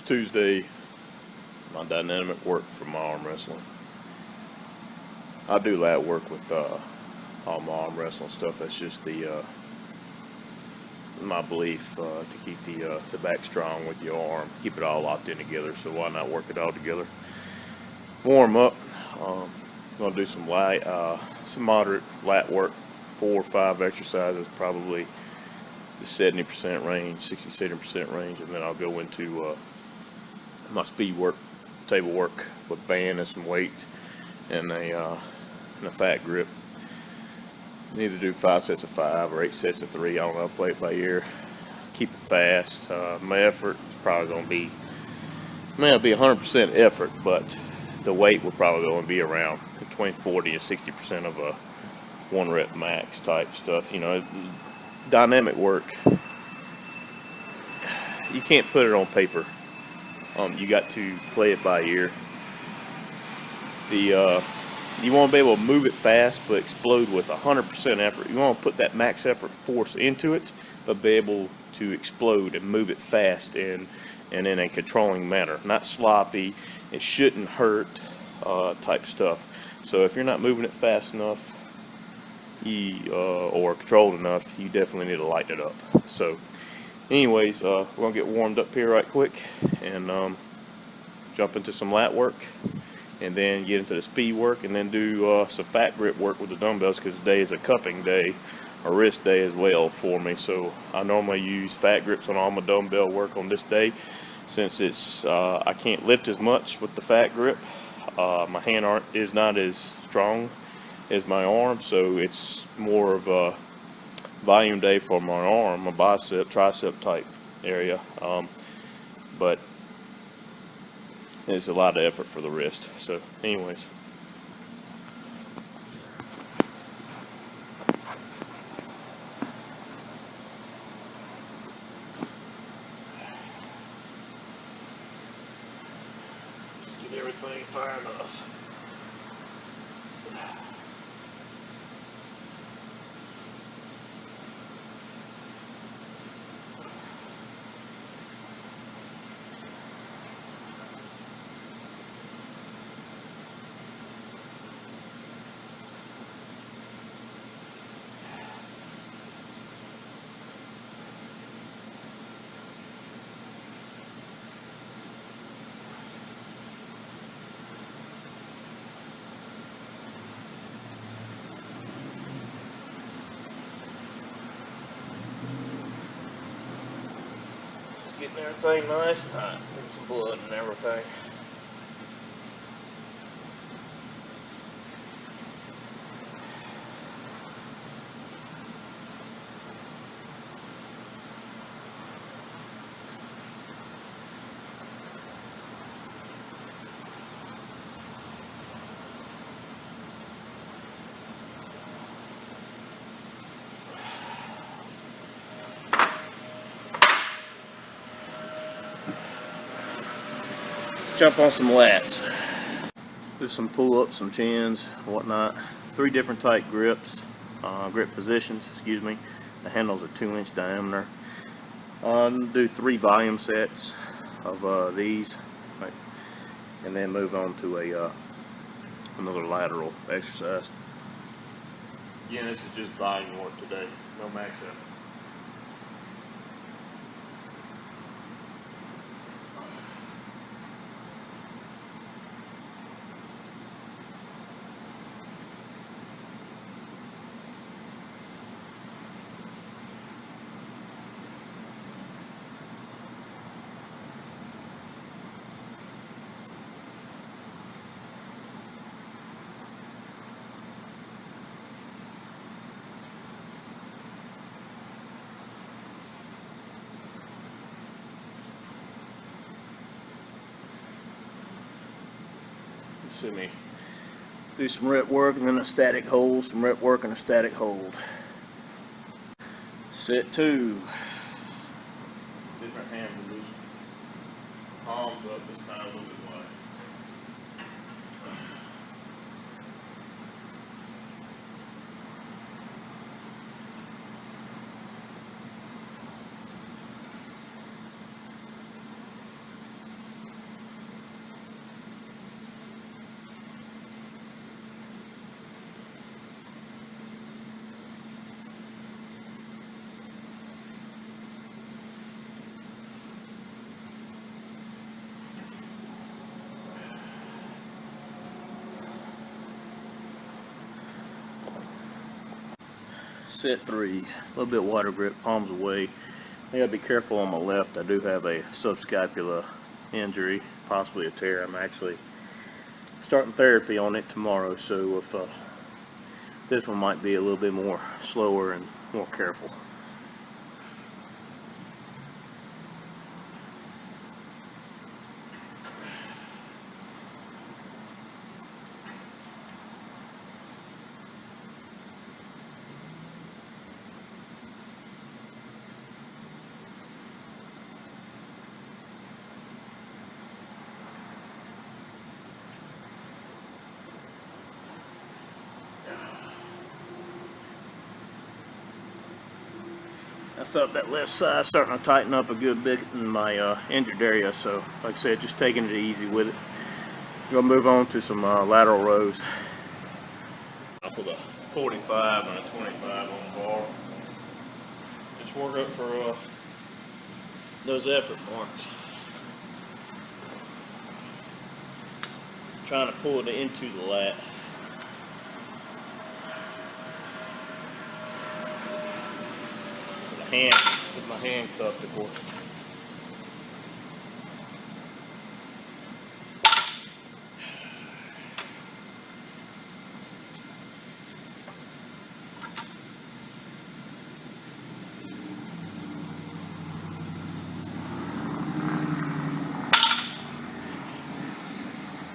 It's Tuesday, my dynamic work for my arm wrestling. I do lat work with all my arm wrestling stuff. That's just the my belief to keep the back strong with your arm, keep it all locked in together. So why not work it all together? Warm up. Gonna do some light, some moderate lat work, 4 or 5 exercises, probably the 70% range, 60-70% range, and then I'll go into my speed work, table work with band and some weight and a fat grip. Either do 5 sets of 5 or 8 sets of 3. I don't know. Play it by ear. Keep it fast. My effort is probably going to be, may not be 100% effort, but the weight will probably going to be around between 40 and 60% of a 1 rep max type stuff. You know, dynamic work. You can't put it on paper. You got to play it by ear. You want to be able to move it fast, but explode with 100% effort. You want to put that max effort force into it, but be able to explode and move it fast and in a controlling manner, not sloppy. It shouldn't hurt type stuff. So if you're not moving it fast enough, or controlled enough, you definitely need to lighten it up. So, anyways, we're gonna get warmed up here right quick and jump into some lat work, and then get into the speed work, and then do some fat grip work with the dumbbells, because today is a cupping day, a wrist day as well for me. So I normally use fat grips on all my dumbbell work on this day, since it's I can't lift as much with the fat grip. My hand is not as strong as my arm, so it's more of a volume day for my arm, my bicep, tricep type area. But it's a lot of effort for the wrist. So anyways, just get everything firing off. Getting everything nice and hot, getting some blood and everything. Jump on some lats. Do some pull-ups, some chins, whatnot. 3 different type grips, grip positions, excuse me. The handles are 2-inch diameter. Do 3 volume sets of these, right, and then move on to another lateral exercise. Again, this is just volume work today, no max effort. See me do some rep work and then a static hold, some rep work and a static hold. Set 2. Different hand positions. Palms up, this time a little bit wide. Set 3, a little bit wider grip, palms away. I gotta be careful on my left. I do have a subscapular injury, possibly a tear. I'm actually starting therapy on it tomorrow, so if this one might be a little bit more slower and more careful. I felt that left side starting to tighten up a good bit in my injured area, so like I said, just taking it easy with it. We're going to move on to some lateral rows. Off with a 45 and a 25 on the bar. Just work up for those effort marks. Trying to pull it into the lat. With my hand cupped, of course.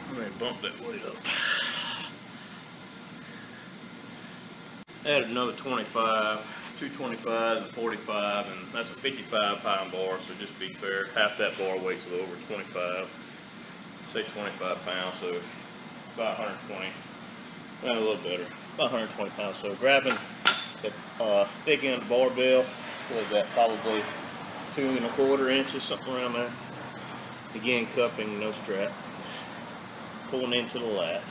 I'm going to bump that weight up. Added another 25. 225s and 45, and that's a 55 pound bar, so just be fair, half that bar weight's a little over 25, say 25 pounds, so it's about 120, well, a little better, about 120 pounds. So grabbing the thick end of the barbell, what is that, probably 2 1/4 inches, something around there. Again, cupping, no strap, pulling into the lat.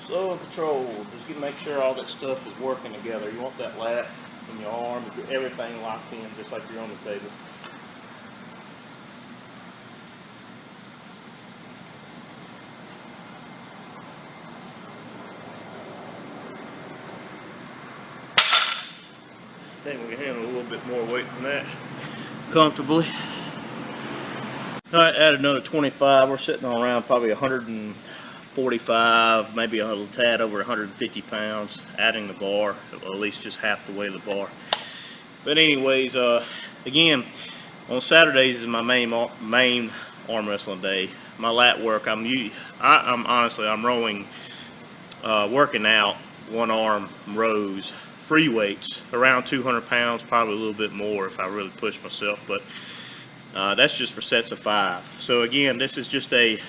Slow and controlled. Just make sure all that stuff is working together. You want that lat in your arm, everything locked in, just like you're on the table. I think we can handle a little bit more weight than that comfortably. Alright, add another 25. We're sitting on around probably 145, maybe a little tad over 150 pounds, adding the bar, at least just half the weight of the bar. But anyways, again, on Saturdays is my main arm wrestling day. My lat work, I'm honestly, I'm rowing, working out one arm rows, free weights, around 200 pounds, probably a little bit more if I really push myself, but that's just for sets of 5. So again, this is just a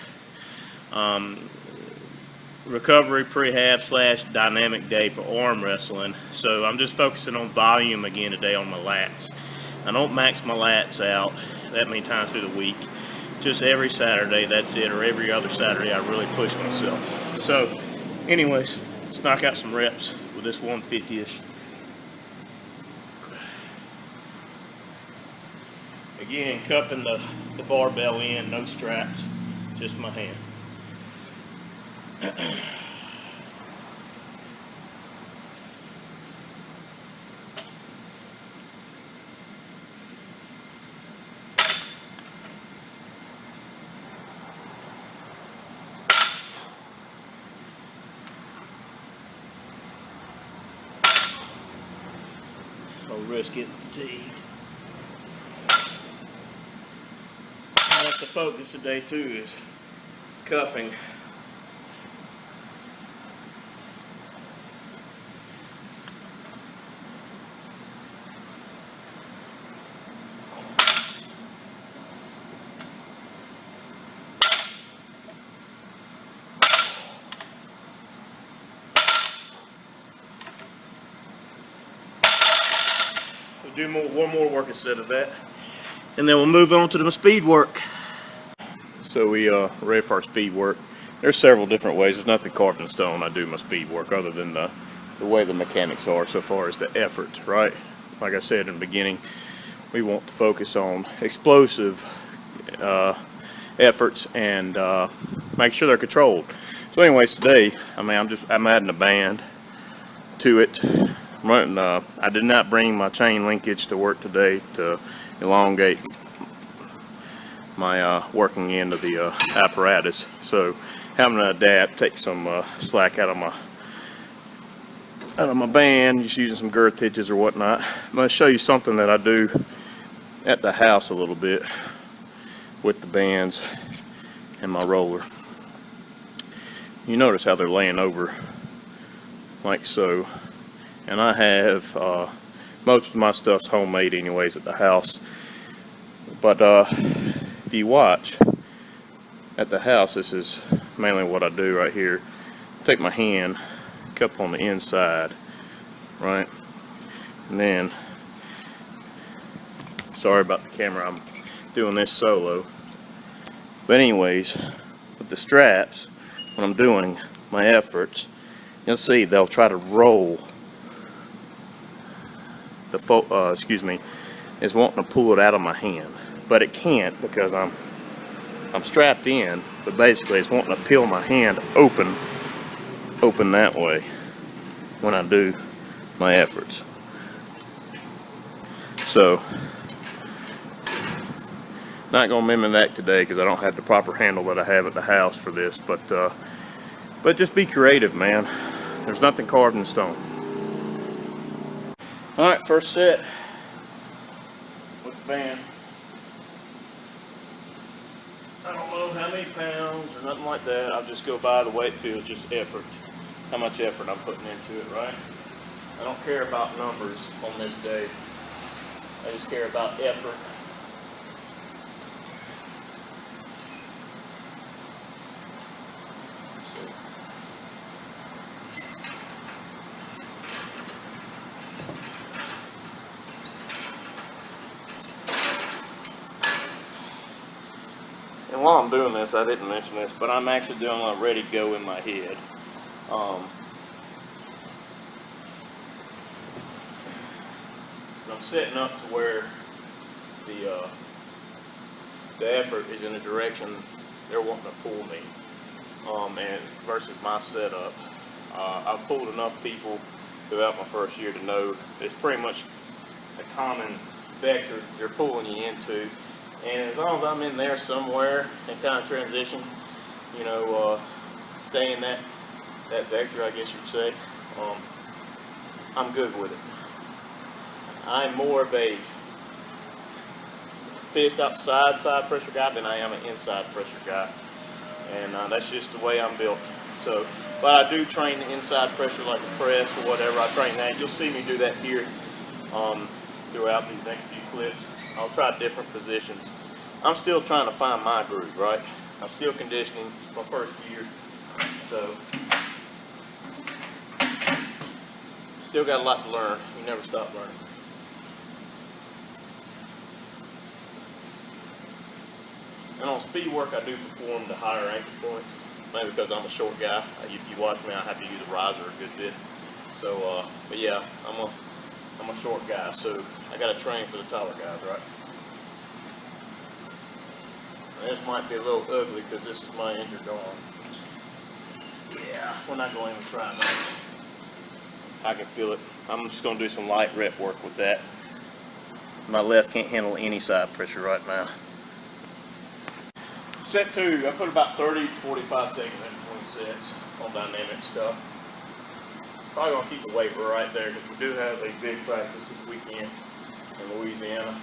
recovery, prehab / dynamic day for arm wrestling. So I'm just focusing on volume again today on my lats. I don't max my lats out that many times through the week. Just every Saturday, that's it, or every other Saturday I really push myself. So anyways, let's knock out some reps with this 150-ish. Again, cupping the barbell in, no straps, just my hand. No risk getting fatigued. That's the focus today too, is cupping. We'll do one more work instead of that, and then we'll move on to the speed work. So we ready for our speed work. There's several different ways. There's nothing carved in stone I do my speed work, other than the way the mechanics are so far as the efforts, right? like I said in the beginning, we want to focus on explosive efforts and make sure they're controlled. So anyways, today, I'm adding a band to it. I did not bring my chain linkage to work today to elongate my working end of the apparatus. So having to adapt, take some slack out of my band, just using some girth hitches or whatnot. I'm going to show you something that I do at the house a little bit with the bands and my roller. You notice how they're laying over like so, and I have most of my stuff's homemade anyways at the house, but if you watch at the house, this is mainly what I do right here. Take my hand, cup on the inside, right, and then, sorry about the camera, I'm doing this solo, but anyways, with the straps, when I'm doing my efforts, you'll see they'll try to roll the is wanting to pull it out of my hand, but it can't because I'm strapped in. But basically, it's wanting to peel my hand open that way when I do my efforts. So, not gonna mimic that today because I don't have the proper handle that I have at the house for this, but just be creative, man. There's nothing carved in stone. Alright, first set with the band. I don't know how many pounds or nothing like that. I'll just go by the way it feels, just effort. How much effort I'm putting into it, right? I don't care about numbers on this day. I just care about effort. And while I'm doing this, I didn't mention this, but I'm actually doing a ready to go in my head. I'm setting up to where the effort is in the direction they're wanting to pull me, and versus my setup. I've pulled enough people throughout my first year to know it's pretty much a common vector they're pulling you into. And as long as I'm in there somewhere and kind of transition, you know, stay in that vector, I guess you could say, I'm good with it. I'm more of a fist outside side pressure guy than I am an inside pressure guy. And that's just the way I'm built. So, but I do train the inside pressure like a press or whatever. I train that. You'll see me do that here throughout these next few clips. I'll try different positions. I'm still trying to find my groove, right? I'm still conditioning. It's my first year, so still got a lot to learn. You never stop learning. And on speed work, I do perform the higher anchor point, maybe because I'm a short guy. If you watch me, I have to use a riser a good bit. So, but yeah, I'm a short guy, so I got to train for the taller guys, right? And this might be a little ugly because this is my injured arm. Yeah, we're not going to even try that. I can feel it. I'm just going to do some light rep work with that. My left can't handle any side pressure right now. Set 2, I put about 30 to 45 seconds in between sets on dynamic stuff. Probably going to keep the weight right there because we do have a big practice this weekend in Louisiana.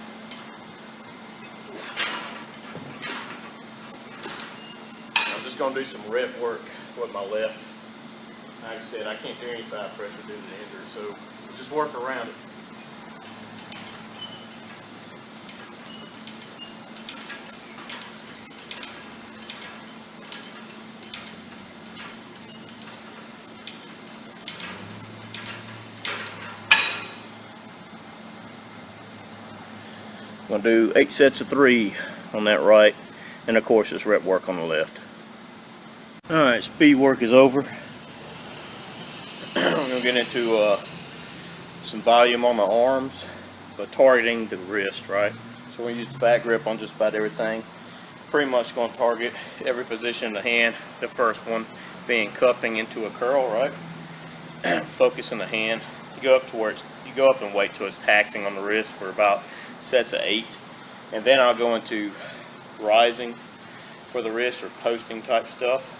I'm just going to do some rep work with my left. Like I said, I can't do any side pressure due to the injury, so we'll just work around it. I'm going to do 8 sets of 3 on that right, and of course it's rep work on the left. Alright, speed work is over. I'm going to get into some volume on the arms but targeting the wrist, right? So we use the fat grip on just about everything. Pretty much going to target every position in the hand. The first one being cupping into a curl, right? Focus in the hand. You go up to where you go up and wait till it's taxing on the wrist for about sets of 8, and then I'll go into rising for the wrist or posting type stuff,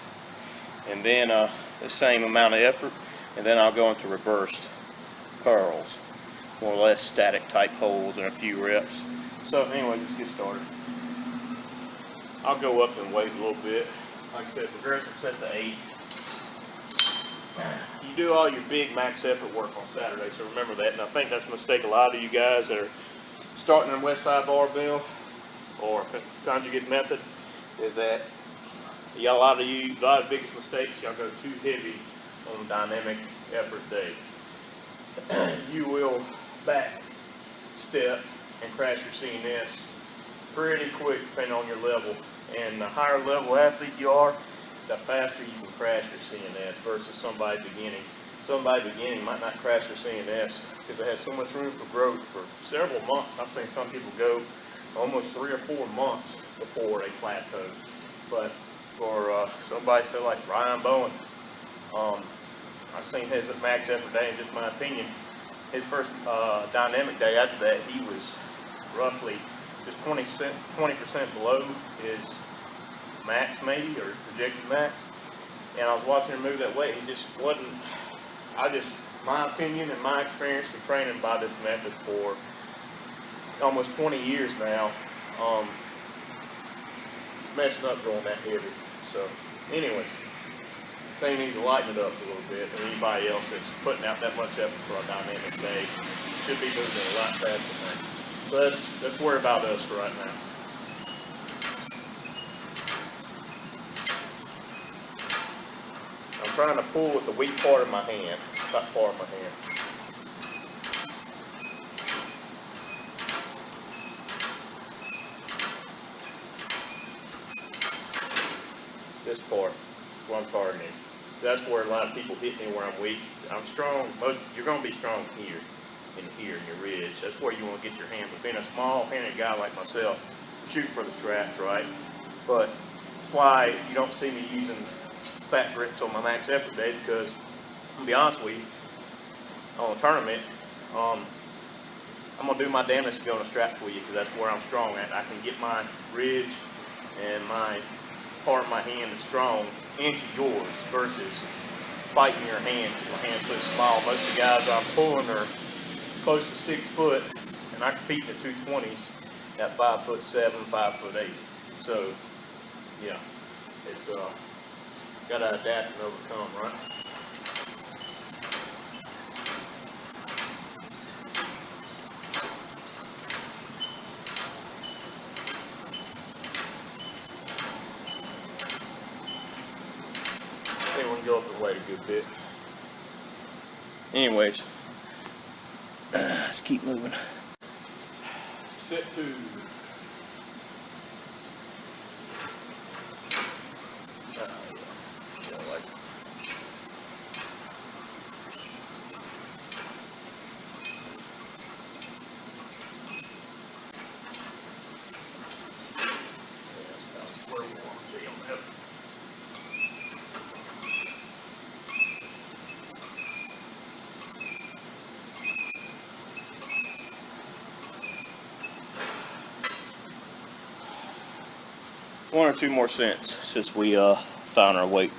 and then the same amount of effort, and then I'll go into reversed curls, more or less static type holds and a few reps. So anyway, let's get started. I'll go up and wait a little bit. Like I said, progressive sets of 8. You do all your big max effort work on Saturday, so remember that. And I think that's a mistake a lot of you guys that are starting in West Side Barbell or conjugate method, is that a lot of the biggest mistakes, y'all go too heavy on dynamic effort day. You will back step and crash your CNS pretty quick depending on your level. And the higher level athlete you are, the faster you can crash your CNS versus somebody beginning. Somebody beginning might not crash their CNS because it has so much room for growth for several months. I've seen some people go almost 3 or 4 months before they plateau. But for somebody say like Ryan Bowen, I've seen his max effort day, in just my opinion, his first dynamic day after that, he was roughly just 20% below his max maybe, or his projected max. And I was watching him move that weight. He just wasn't, my opinion and my experience for training by this method for almost 20 years now, it's messing up going that heavy. So anyways, thing needs to lighten it up a little bit, and anybody else that's putting out that much effort for a dynamic day should be moving a lot faster than that. So let's worry about us for right now. I'm trying to pull with the weak part of my hand, top part of my hand. This part is what I'm targeting. That's where a lot of people hit me where I'm weak. I'm strong. You're going to be strong here and here in your ridge. That's where you want to get your hand. But being a small-handed guy like myself, shoot for the straps, right? But that's why you don't see me using fat grips on my max effort day, because to be honest with you, on a tournament, I'm going to do my damnedest to be on the straps with you, because that's where I'm strong at. I can get my ridge and my part of my hand is strong into yours versus fighting your hand because my hand's so small. Most of the guys I'm pulling are close to 6 foot, and I compete in the 220s at 5'7", 5'8". So yeah, it's gotta adapt and overcome, right? We can go up and wait a good bit. Anyways, let's keep moving. Set 2. One or two more cents since we found our weight.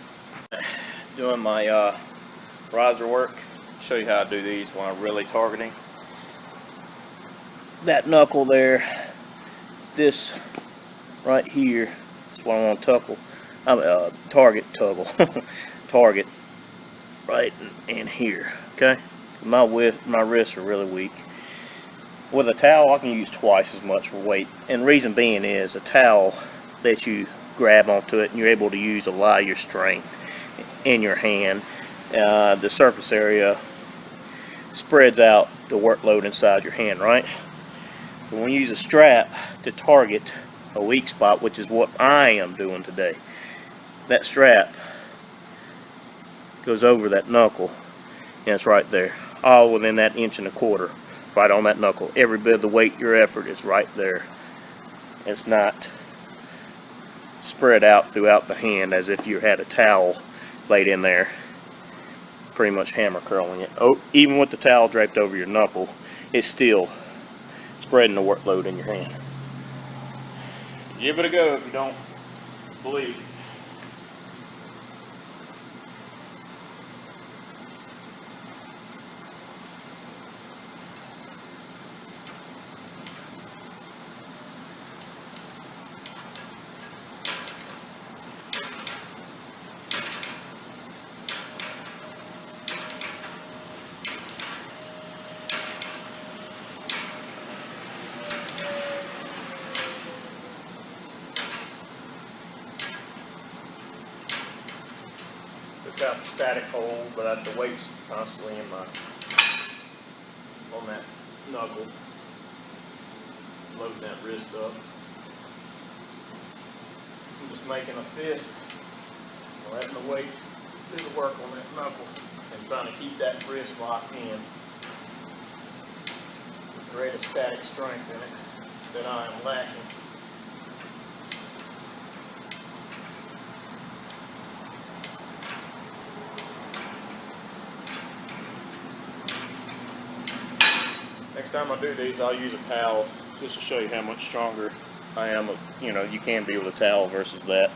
Doing my riser work. Show you how I do these when I'm really targeting. That knuckle there, this right here is what I want to target right in here. Okay, my wrists are really weak. With a towel, I can use twice as much for weight, and reason being is a towel lets you grab onto it and you're able to use a lot of your strength in your hand. The surface area spreads out the workload inside your hand, right? But when you use a strap to target a weak spot, which is what I am doing today, that strap goes over that knuckle and it's right there, all within that 1.25 inches right on that knuckle. Every bit of the weight, your effort is right there. It's not spread out throughout the hand as if you had a towel laid in there, pretty much hammer curling it. Oh, even with the towel draped over your knuckle, it's still spreading the workload in your hand. Give it a go if you don't believe it. Got the static hold, but the weight's constantly in on that knuckle, loading that wrist up. I'm just making a fist, letting the weight do the work on that knuckle, and trying to keep that wrist locked in. Create a static strength in it that I am lacking. Next time I do these, I'll use a towel just to show you how much stronger I am. You know, you can be with a towel versus that.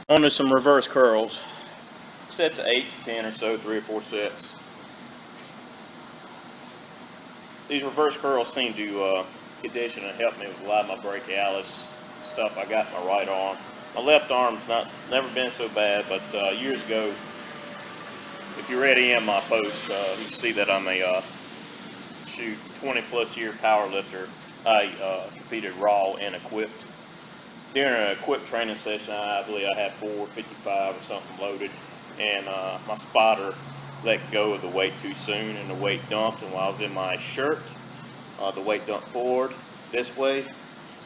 On to some reverse curls. Sets of 8 to 10 or so, 3 or 4 sets. These reverse curls seem to condition and help me with a lot of my brachialis stuff I got in my right arm. My left arm's never been so bad, but years ago, if you read in my post, you can see that I'm a 20 plus year power lifter. I competed raw and equipped. During an equipped training session, I believe I had 455 or something loaded, and my spotter let go of the weight too soon, and the weight dumped. And while I was in my shirt, the weight dumped forward this way,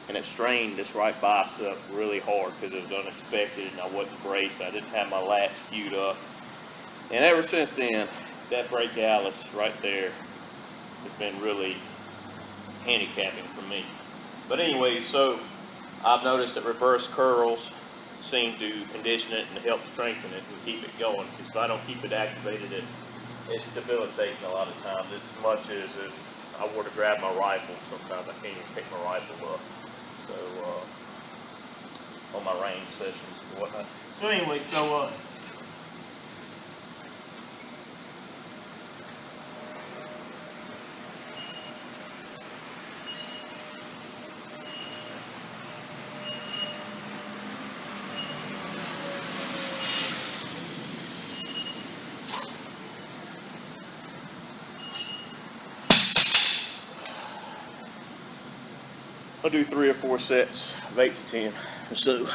and it strained this right bicep really hard because it was unexpected, and I wasn't braced. I didn't have my lats queued up, and ever since then, that brachialis right there has been really handicapping for me. But anyway, so I've noticed that reverse curls seem to condition it and help strengthen it and keep it going. Because if I don't keep it activated, it's debilitating a lot of times. As much as if I were to grab my rifle, sometimes I can't even pick my rifle up. So on my range sessions and whatnot. So anyway, so I'll do 3 or 4 sets of 8 to 10 or so.